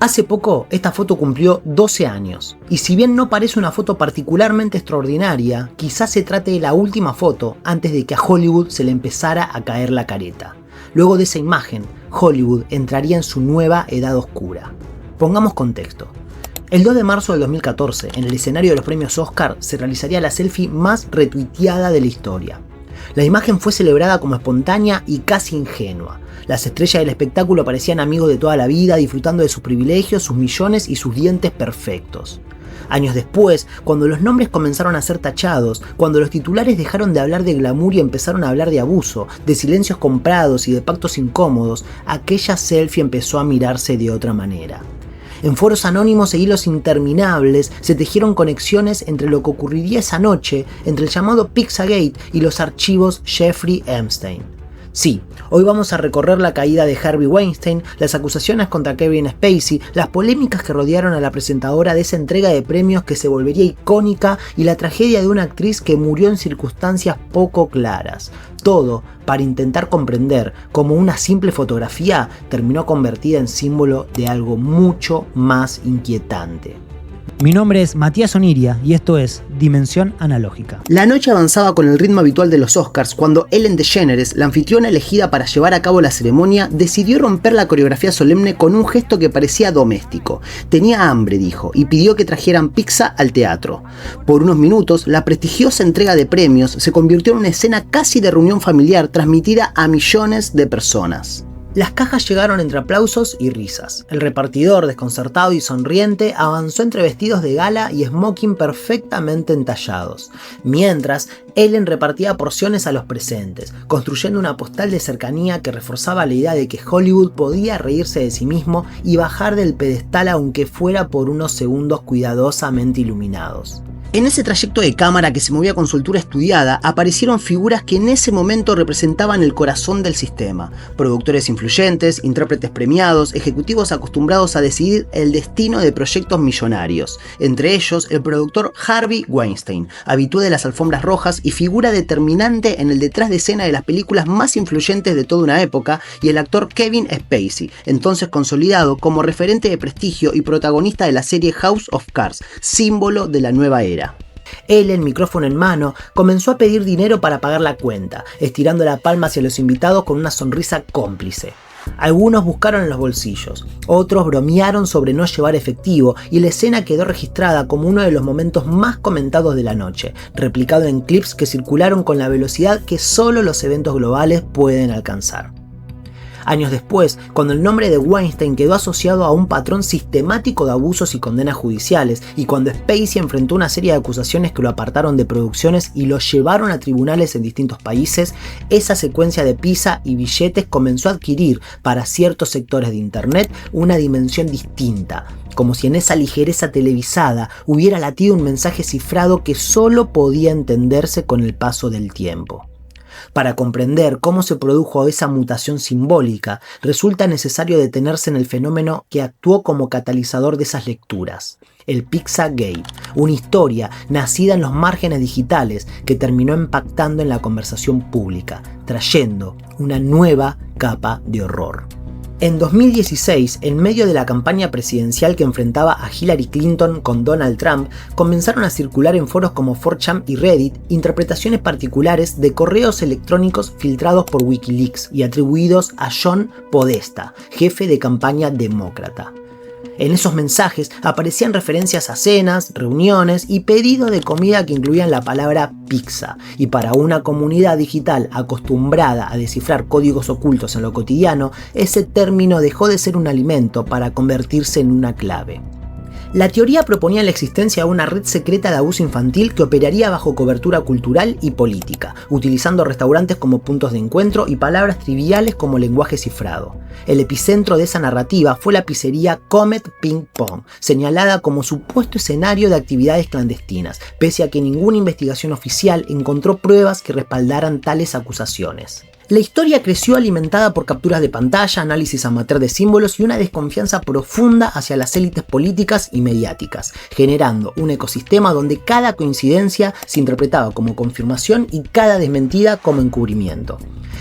Hace poco, esta foto cumplió 12 años, y si bien no parece una foto particularmente extraordinaria, quizás se trate de la última foto antes de que a Hollywood se le empezara a caer la careta. Luego de esa imagen, Hollywood entraría en su nueva edad oscura. Pongamos contexto. El 2 de marzo del 2014, en el escenario de los premios Oscar, se realizaría la selfie más retuiteada de la historia. La imagen fue celebrada como espontánea y casi ingenua. Las estrellas del espectáculo parecían amigos de toda la vida, disfrutando de sus privilegios, sus millones y sus dientes perfectos. Años después, cuando los nombres comenzaron a ser tachados, cuando los titulares dejaron de hablar de glamour y empezaron a hablar de abuso, de silencios comprados y de pactos incómodos, aquella selfie empezó a mirarse de otra manera. En foros anónimos e hilos interminables se tejieron conexiones entre lo que ocurriría esa noche, entre el llamado Pizzagate y los archivos Jeffrey Epstein. Sí, hoy vamos a recorrer la caída de Harvey Weinstein, las acusaciones contra Kevin Spacey, las polémicas que rodearon a la presentadora de esa entrega de premios que se volvería icónica y la tragedia de una actriz que murió en circunstancias poco claras. Todo para intentar comprender cómo una simple fotografía terminó convertida en símbolo de algo mucho más inquietante. Mi nombre es Matías Oniria y esto es Dimensión Analógica. La noche avanzaba con el ritmo habitual de los Oscars cuando Ellen DeGeneres, la anfitriona elegida para llevar a cabo la ceremonia, decidió romper la coreografía solemne con un gesto que parecía doméstico. Tenía hambre, dijo, y pidió que trajeran pizza al teatro. Por unos minutos, la prestigiosa entrega de premios se convirtió en una escena casi de reunión familiar transmitida a millones de personas. Las cajas llegaron entre aplausos y risas. El repartidor, desconcertado y sonriente, avanzó entre vestidos de gala y smoking perfectamente entallados, mientras Ellen repartía porciones a los presentes, construyendo una postal de cercanía que reforzaba la idea de que Hollywood podía reírse de sí mismo y bajar del pedestal aunque fuera por unos segundos cuidadosamente iluminados. En ese trayecto de cámara que se movía con soltura estudiada, aparecieron figuras que en ese momento representaban el corazón del sistema. Productores influyentes, intérpretes premiados, ejecutivos acostumbrados a decidir el destino de proyectos millonarios. Entre ellos, el productor Harvey Weinstein, habitué de las alfombras rojas y figura determinante en el detrás de escena de las películas más influyentes de toda una época, y el actor Kevin Spacey, entonces consolidado como referente de prestigio y protagonista de la serie House of Cards, símbolo de la nueva era. Ellen, micrófono en mano, comenzó a pedir dinero para pagar la cuenta, estirando la palma hacia los invitados con una sonrisa cómplice. Algunos buscaron en los bolsillos, otros bromearon sobre no llevar efectivo y la escena quedó registrada como uno de los momentos más comentados de la noche, replicado en clips que circularon con la velocidad que solo los eventos globales pueden alcanzar. Años después, cuando el nombre de Weinstein quedó asociado a un patrón sistemático de abusos y condenas judiciales, y cuando Spacey enfrentó una serie de acusaciones que lo apartaron de producciones y lo llevaron a tribunales en distintos países, esa secuencia de pizza y billetes comenzó a adquirir, para ciertos sectores de internet, una dimensión distinta, como si en esa ligereza televisada hubiera latido un mensaje cifrado que solo podía entenderse con el paso del tiempo. Para comprender cómo se produjo esa mutación simbólica, resulta necesario detenerse en el fenómeno que actuó como catalizador de esas lecturas, el Pizzagate, una historia nacida en los márgenes digitales que terminó impactando en la conversación pública, trayendo una nueva capa de horror. En 2016, en medio de la campaña presidencial que enfrentaba a Hillary Clinton con Donald Trump, comenzaron a circular en foros como 4chan y Reddit interpretaciones particulares de correos electrónicos filtrados por Wikileaks y atribuidos a John Podesta, jefe de campaña demócrata. En esos mensajes aparecían referencias a cenas, reuniones y pedidos de comida que incluían la palabra pizza, y para una comunidad digital acostumbrada a descifrar códigos ocultos en lo cotidiano, ese término dejó de ser un alimento para convertirse en una clave. La teoría proponía la existencia de una red secreta de abuso infantil que operaría bajo cobertura cultural y política, utilizando restaurantes como puntos de encuentro y palabras triviales como lenguaje cifrado. El epicentro de esa narrativa fue la pizzería Comet Ping Pong, señalada como supuesto escenario de actividades clandestinas, pese a que ninguna investigación oficial encontró pruebas que respaldaran tales acusaciones. La historia creció alimentada por capturas de pantalla, análisis amateur de símbolos y una desconfianza profunda hacia las élites políticas y mediáticas, generando un ecosistema donde cada coincidencia se interpretaba como confirmación y cada desmentida como encubrimiento.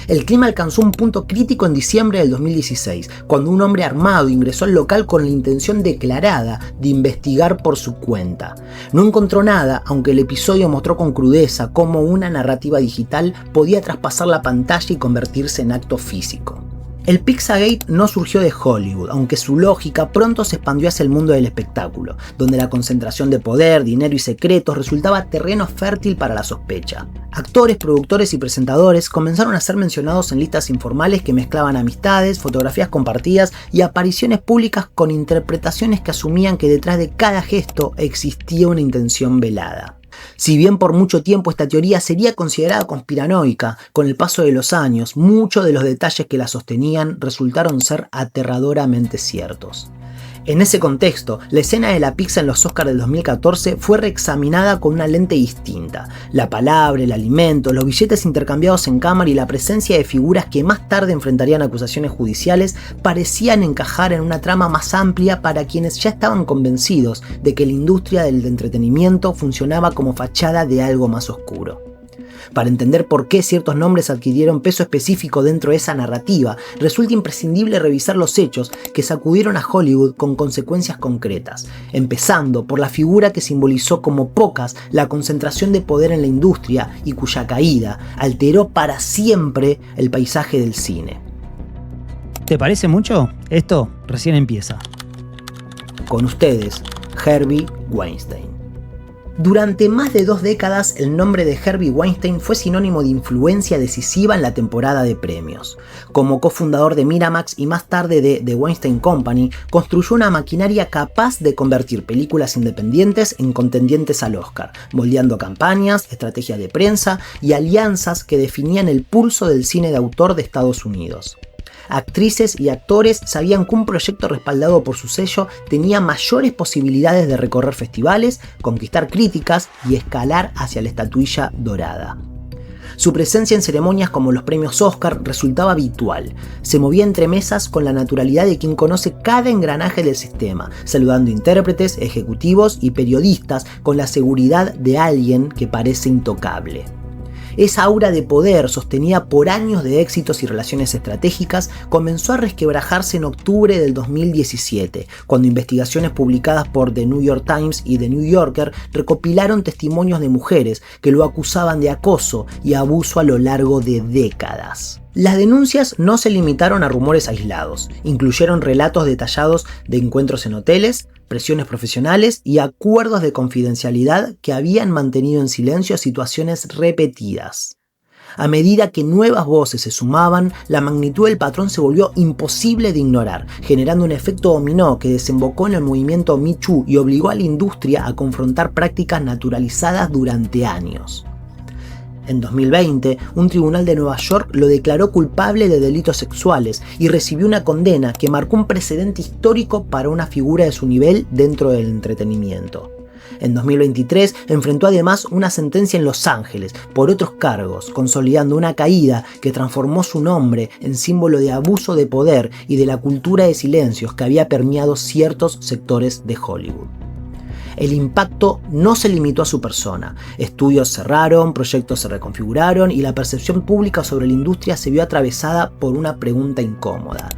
El clima alcanzó un punto crítico en diciembre del 2016, cuando un hombre armado ingresó al local con la intención declarada de investigar por su cuenta. No encontró nada, aunque el episodio mostró con crudeza cómo una narrativa digital podía traspasar la pantalla y convertirse en acto físico. El Pizzagate no surgió de Hollywood, aunque su lógica pronto se expandió hacia el mundo del espectáculo, donde la concentración de poder, dinero y secretos resultaba terreno fértil para la sospecha. Actores, productores y presentadores comenzaron a ser mencionados en listas informales que mezclaban amistades, fotografías compartidas y apariciones públicas con interpretaciones que asumían que detrás de cada gesto existía una intención velada. Si bien por mucho tiempo esta teoría sería considerada conspiranoica, con el paso de los años, muchos de los detalles que la sostenían resultaron ser aterradoramente ciertos. En ese contexto, la escena de la pizza en los Oscars del 2014 fue reexaminada con una lente distinta. La palabra, el alimento, los billetes intercambiados en cámara y la presencia de figuras que más tarde enfrentarían acusaciones judiciales parecían encajar en una trama más amplia para quienes ya estaban convencidos de que la industria del entretenimiento funcionaba como fachada de algo más oscuro. Para entender por qué ciertos nombres adquirieron peso específico dentro de esa narrativa, resulta imprescindible revisar los hechos que sacudieron a Hollywood con consecuencias concretas, empezando por la figura que simbolizó como pocas la concentración de poder en la industria y cuya caída alteró para siempre el paisaje del cine. ¿Te parece mucho? Esto recién empieza. Con ustedes, Harvey Weinstein. Durante más de 2 décadas, el nombre de Harvey Weinstein fue sinónimo de influencia decisiva en la temporada de premios. Como cofundador de Miramax y más tarde de The Weinstein Company, construyó una maquinaria capaz de convertir películas independientes en contendientes al Oscar, moldeando campañas, estrategias de prensa y alianzas que definían el pulso del cine de autor de Estados Unidos. Actrices y actores sabían que un proyecto respaldado por su sello tenía mayores posibilidades de recorrer festivales, conquistar críticas y escalar hacia la estatuilla dorada. Su presencia en ceremonias como los premios Oscar resultaba habitual. Se movía entre mesas con la naturalidad de quien conoce cada engranaje del sistema, saludando intérpretes, ejecutivos y periodistas con la seguridad de alguien que parece intocable. Esa aura de poder, sostenida por años de éxitos y relaciones estratégicas, comenzó a resquebrajarse en octubre del 2017, cuando investigaciones publicadas por The New York Times y The New Yorker recopilaron testimonios de mujeres que lo acusaban de acoso y abuso a lo largo de décadas. Las denuncias no se limitaron a rumores aislados, incluyeron relatos detallados de encuentros en hoteles, presiones profesionales y acuerdos de confidencialidad que habían mantenido en silencio situaciones repetidas. A medida que nuevas voces se sumaban, la magnitud del patrón se volvió imposible de ignorar, generando un efecto dominó que desembocó en el movimiento Me Too y obligó a la industria a confrontar prácticas naturalizadas durante años. En 2020, un tribunal de Nueva York lo declaró culpable de delitos sexuales y recibió una condena que marcó un precedente histórico para una figura de su nivel dentro del entretenimiento. En 2023 enfrentó además una sentencia en Los Ángeles por otros cargos, consolidando una caída que transformó su nombre en símbolo de abuso de poder y de la cultura de silencios que había permeado ciertos sectores de Hollywood. El impacto no se limitó a su persona. Estudios cerraron, proyectos se reconfiguraron y la percepción pública sobre la industria se vio atravesada por una pregunta incómoda.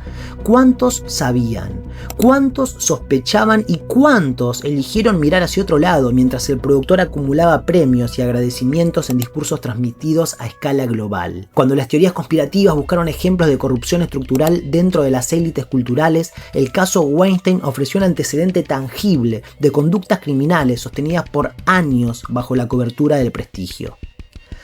¿Cuántos sabían? ¿Cuántos sospechaban? ¿Y cuántos eligieron mirar hacia otro lado mientras el productor acumulaba premios y agradecimientos en discursos transmitidos a escala global? Cuando las teorías conspirativas buscaron ejemplos de corrupción estructural dentro de las élites culturales, el caso Weinstein ofreció un antecedente tangible de conductas criminales sostenidas por años bajo la cobertura del prestigio.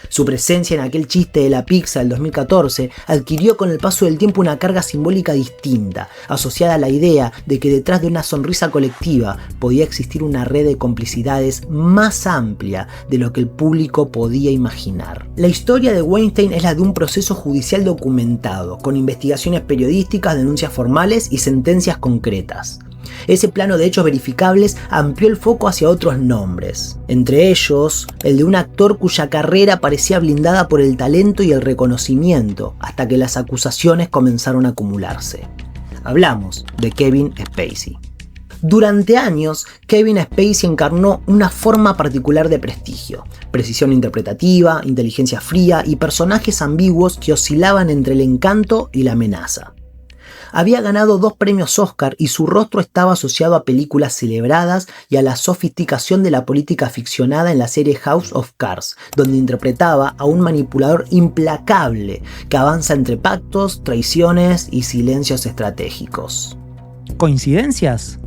Su presencia en aquel chiste de la pizza del 2014 adquirió con el paso del tiempo una carga simbólica distinta, asociada a la idea de que detrás de una sonrisa colectiva podía existir una red de complicidades más amplia de lo que el público podía imaginar. La historia de Weinstein es la de un proceso judicial documentado, con investigaciones periodísticas, denuncias formales y sentencias concretas. Ese plano de hechos verificables amplió el foco hacia otros nombres, entre ellos el de un actor cuya carrera parecía blindada por el talento y el reconocimiento, hasta que las acusaciones comenzaron a acumularse. Hablamos de Kevin Spacey. Durante años, Kevin Spacey encarnó una forma particular de prestigio, precisión interpretativa, inteligencia fría y personajes ambiguos que oscilaban entre el encanto y la amenaza. Había ganado 2 premios Oscar y su rostro estaba asociado a películas celebradas y a la sofisticación de la política ficcionada en la serie House of Cards, donde interpretaba a un manipulador implacable que avanza entre pactos, traiciones y silencios estratégicos. ¿Coincidencias?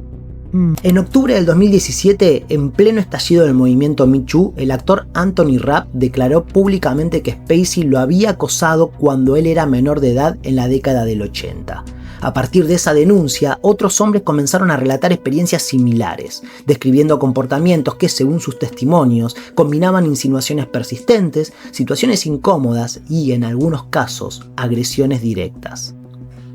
En octubre del 2017, en pleno estallido del movimiento Me Too, el actor Anthony Rapp declaró públicamente que Spacey lo había acosado cuando él era menor de edad en la década del 80. A partir de esa denuncia, otros hombres comenzaron a relatar experiencias similares, describiendo comportamientos que, según sus testimonios, combinaban insinuaciones persistentes, situaciones incómodas y, en algunos casos, agresiones directas.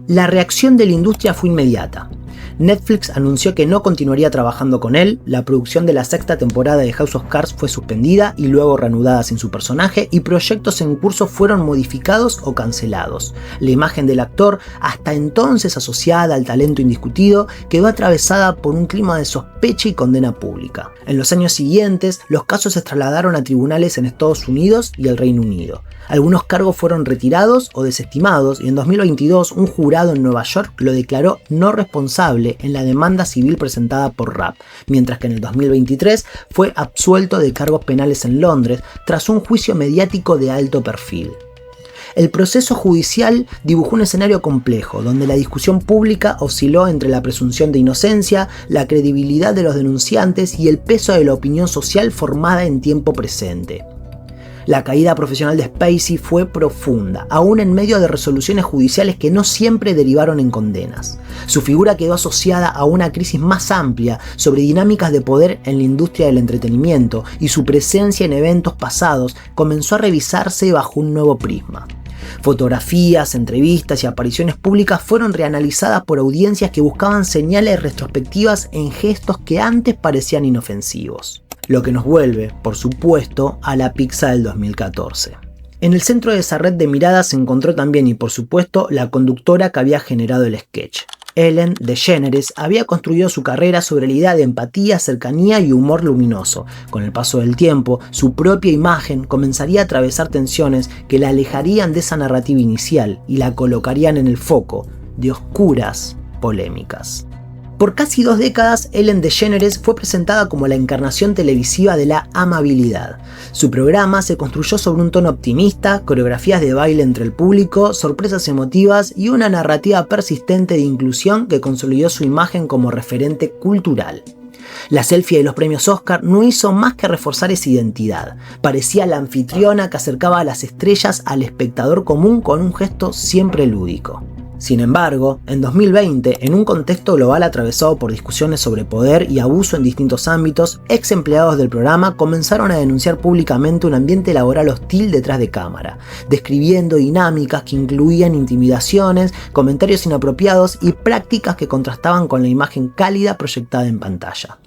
La reacción de la industria fue inmediata. Netflix anunció que no continuaría trabajando con él, la producción de la 6ª temporada de House of Cards fue suspendida y luego reanudada sin su personaje, y proyectos en curso fueron modificados o cancelados. La imagen del actor, hasta entonces asociada al talento indiscutido, quedó atravesada por un clima de sospecha y condena pública. En los años siguientes, los casos se trasladaron a tribunales en Estados Unidos y el Reino Unido. Algunos cargos fueron retirados o desestimados y en 2022 un jurado en Nueva York lo declaró no responsable en la demanda civil presentada por Rapp, mientras que en el 2023 fue absuelto de cargos penales en Londres tras un juicio mediático de alto perfil. El proceso judicial dibujó un escenario complejo, donde la discusión pública osciló entre la presunción de inocencia, la credibilidad de los denunciantes y el peso de la opinión social formada en tiempo presente. La caída profesional de Spacey fue profunda, aún en medio de resoluciones judiciales que no siempre derivaron en condenas. Su figura quedó asociada a una crisis más amplia sobre dinámicas de poder en la industria del entretenimiento, y su presencia en eventos pasados comenzó a revisarse bajo un nuevo prisma. Fotografías, entrevistas y apariciones públicas fueron reanalizadas por audiencias que buscaban señales retrospectivas en gestos que antes parecían inofensivos. Lo que nos vuelve, por supuesto, a la pizza del 2014. En el centro de esa red de miradas se encontró también, y por supuesto, la conductora que había generado el sketch. Ellen DeGeneres había construido su carrera sobre la idea de empatía, cercanía y humor luminoso. Con el paso del tiempo, su propia imagen comenzaría a atravesar tensiones que la alejarían de esa narrativa inicial y la colocarían en el foco de oscuras polémicas. Por casi 2 décadas, Ellen DeGeneres fue presentada como la encarnación televisiva de la amabilidad. Su programa se construyó sobre un tono optimista, coreografías de baile entre el público, sorpresas emotivas y una narrativa persistente de inclusión que consolidó su imagen como referente cultural. La selfie de los premios Oscar no hizo más que reforzar esa identidad. Parecía la anfitriona que acercaba a las estrellas al espectador común con un gesto siempre lúdico. Sin embargo, en 2020, en un contexto global atravesado por discusiones sobre poder y abuso en distintos ámbitos, ex empleados del programa comenzaron a denunciar públicamente un ambiente laboral hostil detrás de cámara, describiendo dinámicas que incluían intimidaciones, comentarios inapropiados y prácticas que contrastaban con la imagen cálida proyectada en pantalla.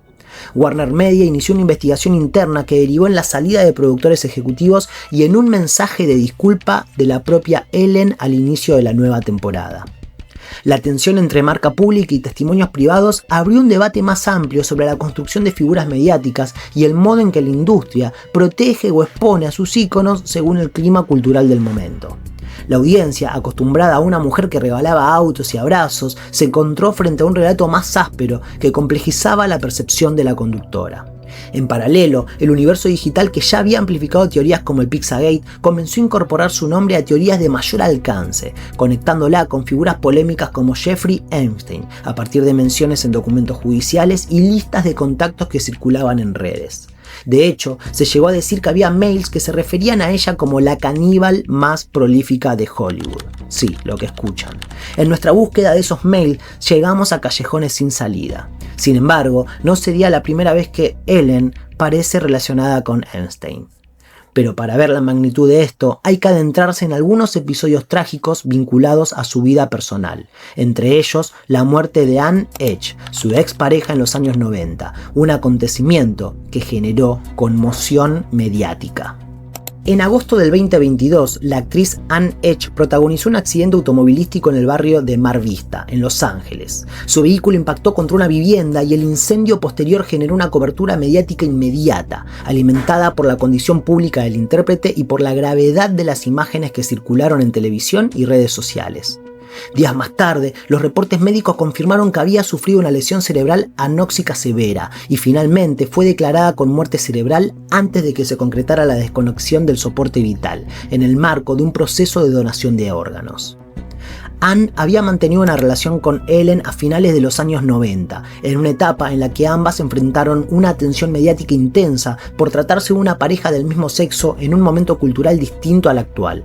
Warner Media inició una investigación interna que derivó en la salida de productores ejecutivos y en un mensaje de disculpa de la propia Ellen al inicio de la nueva temporada. La tensión entre marca pública y testimonios privados abrió un debate más amplio sobre la construcción de figuras mediáticas y el modo en que la industria protege o expone a sus íconos según el clima cultural del momento. La audiencia, acostumbrada a una mujer que regalaba autos y abrazos, se encontró frente a un relato más áspero que complejizaba la percepción de la conductora. En paralelo, el universo digital, que ya había amplificado teorías como el Pizzagate, comenzó a incorporar su nombre a teorías de mayor alcance, conectándola con figuras polémicas como Jeffrey Epstein, a partir de menciones en documentos judiciales y listas de contactos que circulaban en redes. De hecho, se llegó a decir que había mails que se referían a ella como la caníbal más prolífica de Hollywood. Sí, lo que escuchan. En nuestra búsqueda de esos mails llegamos a callejones sin salida. Sin embargo, no sería la primera vez que Ellen parece relacionada con Epstein. Pero para ver la magnitud de esto, hay que adentrarse en algunos episodios trágicos vinculados a su vida personal. Entre ellos, la muerte de Anne Edge, su expareja en los años 90, un acontecimiento que generó conmoción mediática. En agosto del 2022, la actriz Anne Edge protagonizó un accidente automovilístico en el barrio de Mar Vista, en Los Ángeles. Su vehículo impactó contra una vivienda y el incendio posterior generó una cobertura mediática inmediata, alimentada por la condición pública del intérprete y por la gravedad de las imágenes que circularon en televisión y redes sociales. Días más tarde, los reportes médicos confirmaron que había sufrido una lesión cerebral anóxica severa y finalmente fue declarada con muerte cerebral antes de que se concretara la desconexión del soporte vital, en el marco de un proceso de donación de órganos. Anne había mantenido una relación con Ellen a finales de los años 90, en una etapa en la que ambas enfrentaron una atención mediática intensa por tratarse de una pareja del mismo sexo en un momento cultural distinto al actual.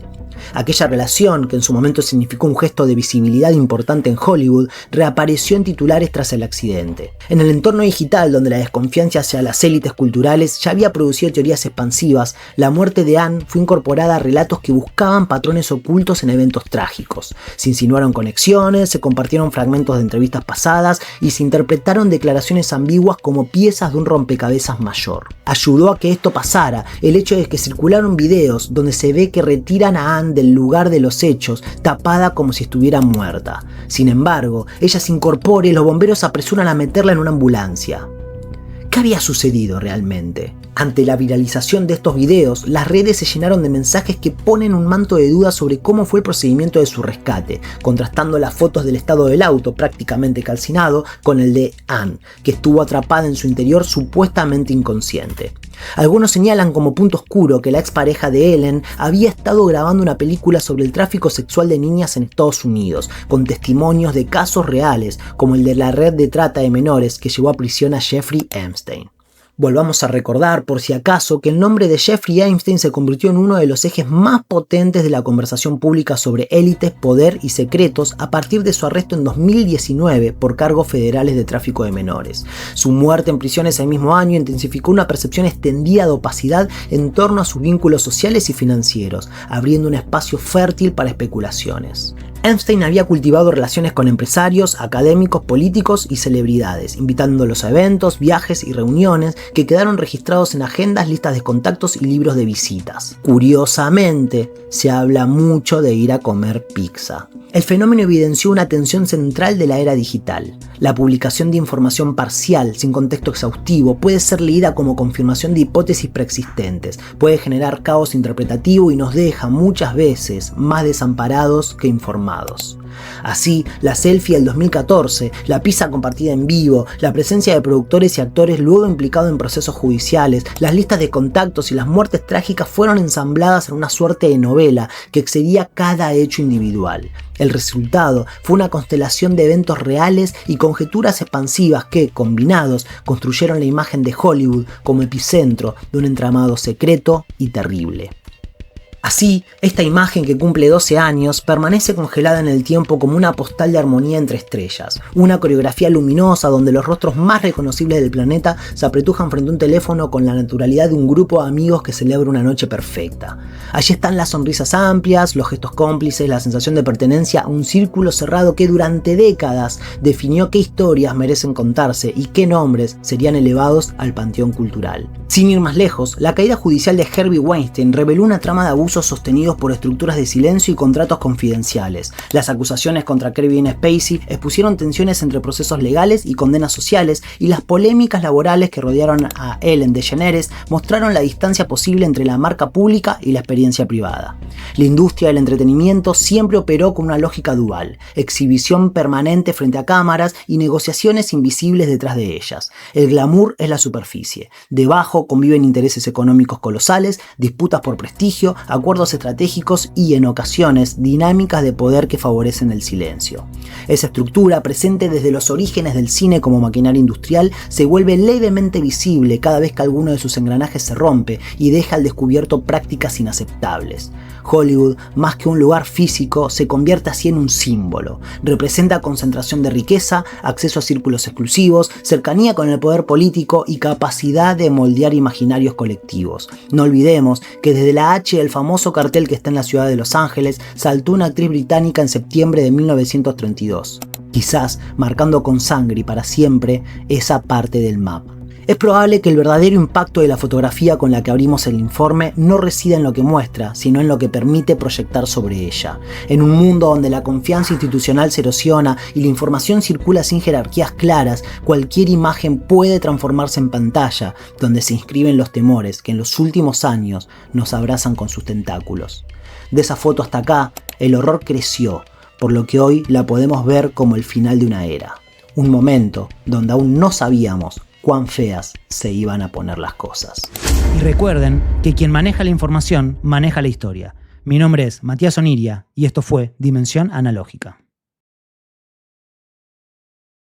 Aquella relación, que en su momento significó un gesto de visibilidad importante en Hollywood, reapareció en titulares tras el accidente. En el entorno digital, donde la desconfianza hacia las élites culturales ya había producido teorías expansivas, la muerte de Anne fue incorporada a relatos que buscaban patrones ocultos en eventos trágicos. Se insinuaron conexiones, se compartieron fragmentos de entrevistas pasadas y se interpretaron declaraciones ambiguas como piezas de un rompecabezas mayor. Ayudó a que esto pasara el hecho de que circularon videos donde se ve que retiran a Anne del lugar de los hechos, tapada como si estuviera muerta. Sin embargo, ella se incorpora y los bomberos se apresuran a meterla en una ambulancia. ¿Qué había sucedido realmente? Ante la viralización de estos videos, las redes se llenaron de mensajes que ponen un manto de dudas sobre cómo fue el procedimiento de su rescate, contrastando las fotos del estado del auto prácticamente calcinado con el de Anne, que estuvo atrapada en su interior supuestamente inconsciente. Algunos señalan como punto oscuro que la expareja de Ellen había estado grabando una película sobre el tráfico sexual de niñas en Estados Unidos, con testimonios de casos reales, como el de la red de trata de menores que llevó a prisión a Jeffrey Epstein. Volvamos a recordar, por si acaso, que el nombre de Jeffrey Epstein se convirtió en uno de los ejes más potentes de la conversación pública sobre élites, poder y secretos a partir de su arresto en 2019 por cargos federales de tráfico de menores. Su muerte en prisión ese mismo año intensificó una percepción extendida de opacidad en torno a sus vínculos sociales y financieros, abriendo un espacio fértil para especulaciones. Epstein había cultivado relaciones con empresarios, académicos, políticos y celebridades, invitándolos a eventos, viajes y reuniones que quedaron registrados en agendas, listas de contactos y libros de visitas. Curiosamente, se habla mucho de ir a comer pizza. El fenómeno evidenció una tensión central de la era digital. La publicación de información parcial, sin contexto exhaustivo, puede ser leída como confirmación de hipótesis preexistentes, puede generar caos interpretativo y nos deja muchas veces más desamparados que informados. Así, la selfie del 2014, la pizza compartida en vivo, la presencia de productores y actores luego implicados en procesos judiciales, las listas de contactos y las muertes trágicas fueron ensambladas en una suerte de novela que excedía cada hecho individual. El resultado fue una constelación de eventos reales y conjeturas expansivas que, combinados, construyeron la imagen de Hollywood como epicentro de un entramado secreto y terrible. Así, esta imagen que cumple 12 años permanece congelada en el tiempo como una postal de armonía entre estrellas, una coreografía luminosa donde los rostros más reconocibles del planeta se apretujan frente a un teléfono con la naturalidad de un grupo de amigos que celebra una noche perfecta. Allí están las sonrisas amplias, los gestos cómplices, la sensación de pertenencia a un círculo cerrado que durante décadas definió qué historias merecen contarse y qué nombres serían elevados al panteón cultural. Sin ir más lejos, la caída judicial de Harvey Weinstein reveló una trama de abusos sostenidos por estructuras de silencio y contratos confidenciales. Las acusaciones contra Kevin Spacey expusieron tensiones entre procesos legales y condenas sociales, y las polémicas laborales que rodearon a Ellen DeGeneres mostraron la distancia posible entre la marca pública y la experiencia privada. La industria del entretenimiento siempre operó con una lógica dual: exhibición permanente frente a cámaras y negociaciones invisibles detrás de ellas. El glamour es la superficie. Debajo conviven intereses económicos colosales, disputas por prestigio, acuerdos estratégicos y, en ocasiones, dinámicas de poder que favorecen el silencio. Esa estructura, presente desde los orígenes del cine como maquinaria industrial, se vuelve levemente visible cada vez que alguno de sus engranajes se rompe y deja al descubierto prácticas inaceptables. Hollywood, más que un lugar físico, se convierte así en un símbolo. Representa concentración de riqueza, acceso a círculos exclusivos, cercanía con el poder político y capacidad de moldear imaginarios colectivos. No olvidemos que desde la H del famoso cartel que está en la ciudad de Los Ángeles saltó una actriz británica en septiembre de 1932, quizás marcando con sangre y para siempre esa parte del mapa. Es probable que el verdadero impacto de la fotografía con la que abrimos el informe no resida en lo que muestra, sino en lo que permite proyectar sobre ella. En un mundo donde la confianza institucional se erosiona y la información circula sin jerarquías claras, cualquier imagen puede transformarse en pantalla, donde se inscriben los temores que en los últimos años nos abrazan con sus tentáculos. De esa foto hasta acá, el horror creció, por lo que hoy la podemos ver como el final de una era. Un momento donde aún no sabíamos cuán feas se iban a poner las cosas. Y recuerden que quien maneja la información maneja la historia. Mi nombre es Matías Oniria y esto fue Dimensión Analógica.